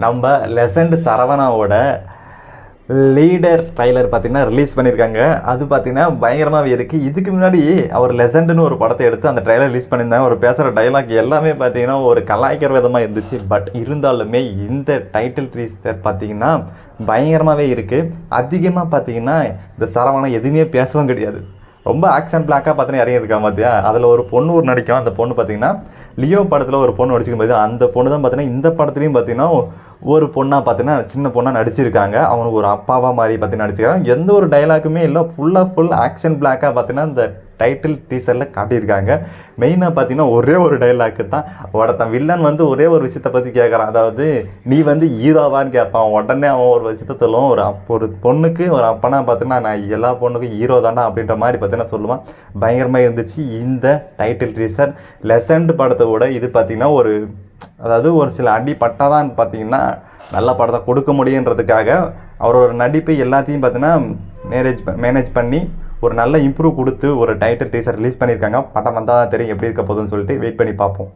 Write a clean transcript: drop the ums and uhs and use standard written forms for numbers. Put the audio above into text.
நம்ம லெசண்ட் சரவணாவோட leader trailer பார்த்திங்கன்னா release பண்ணியிருக்காங்க. அது பார்த்திங்கன்னா பயங்கரமாகவே இருக்குது. இதுக்கு முன்னாடி அவர் லெசண்டுன்னு ஒரு படத்தை எடுத்து அந்த ட்ரைலர் ரிலீஸ் பண்ணியிருந்தாங்க. அவர் பேசுகிற டைலாக் எல்லாமே பார்த்திங்கன்னா ஒரு கலாய்க்கிற விதமாக இருந்துச்சு. பட் இருந்தாலுமே இந்த டைட்டில் டீசர் பார்த்திங்கன்னா பயங்கரமாகவே இருக்குது. அதிகமாக பார்த்திங்கன்னா இந்த சரவணா எதுவுமே பேசவும் கிடையாது. ரொம்ப ஆக்ஷன் பிளாக்காக பார்த்தீங்கன்னா இறங்கியிருக்கா பார்த்தியா. அதில் ஒரு பொண்ணு ஒரு நடிக்கும். அந்த பொண்ணு பார்த்திங்கன்னா லியோ படத்தில் ஒரு பொண்ணு நடிச்சிருக்கும் போது அந்த பொண்ணு தான் பார்த்திங்கன்னா இந்த படத்துலையும் பார்த்திங்கன்னா ஒரு பொண்ணாக பார்த்தீங்கன்னா சின்ன பொண்ணாக நடிச்சிருக்காங்க. அவனுக்கு ஒரு அப்பாவாக மாதிரி பார்த்தீங்கன்னா நடிச்சிருக்காங்க. எந்த ஒரு டைலாக்குமே இல்லை, ஃபுல் ஆக்ஷன் பிளாக்காக பார்த்தீங்கன்னா இந்த டைட்டில் டீசரில் காட்டியிருக்காங்க. மெயினாக பார்த்தீங்கன்னா ஒரே ஒரு டைலாக்கு தான். ஒருத்தன் வில்லன் வந்து ஒரே ஒரு விஷயத்தை பற்றி கேட்குறான். அதாவது நீ வந்து ஹீரோவான்னு கேட்பான். உடனே அவன் ஒரு விஷயத்த சொல்லுவான். ஒரு பொண்ணுக்கு ஒரு அப்பனா பார்த்தீங்கன்னா நான் எல்லா பொண்ணுக்கும் ஹீரோ தானே அப்படின்ற மாதிரி பார்த்தீங்கன்னா சொல்லுவான். பயங்கரமாக இருந்துச்சு இந்த டைட்டில் டீசர். லெசண்ட் படத்தை விட இது பார்த்திங்கன்னா அதாவது ஒரு சில அடி பட்டாதான் பார்த்தீங்கன்னா நல்ல படத்தை கொடுக்க முடியுன்றதுக்காக அவரோட நடிப்பு எல்லாத்தையும் பார்த்தீங்கன்னா மேனேஜ் பண்ணி ஒரு நல்ல இம்ப்ரூவ் கொடுத்து ஒரு டைட்டில் டீசர் ரிலீஸ் பண்ணியிருக்காங்க. படம் வந்தால் தான் தெரியும் எப்படி இருக்க போகுதுன்னு சொல்லிட்டு வெயிட் பண்ணி பார்ப்போம்.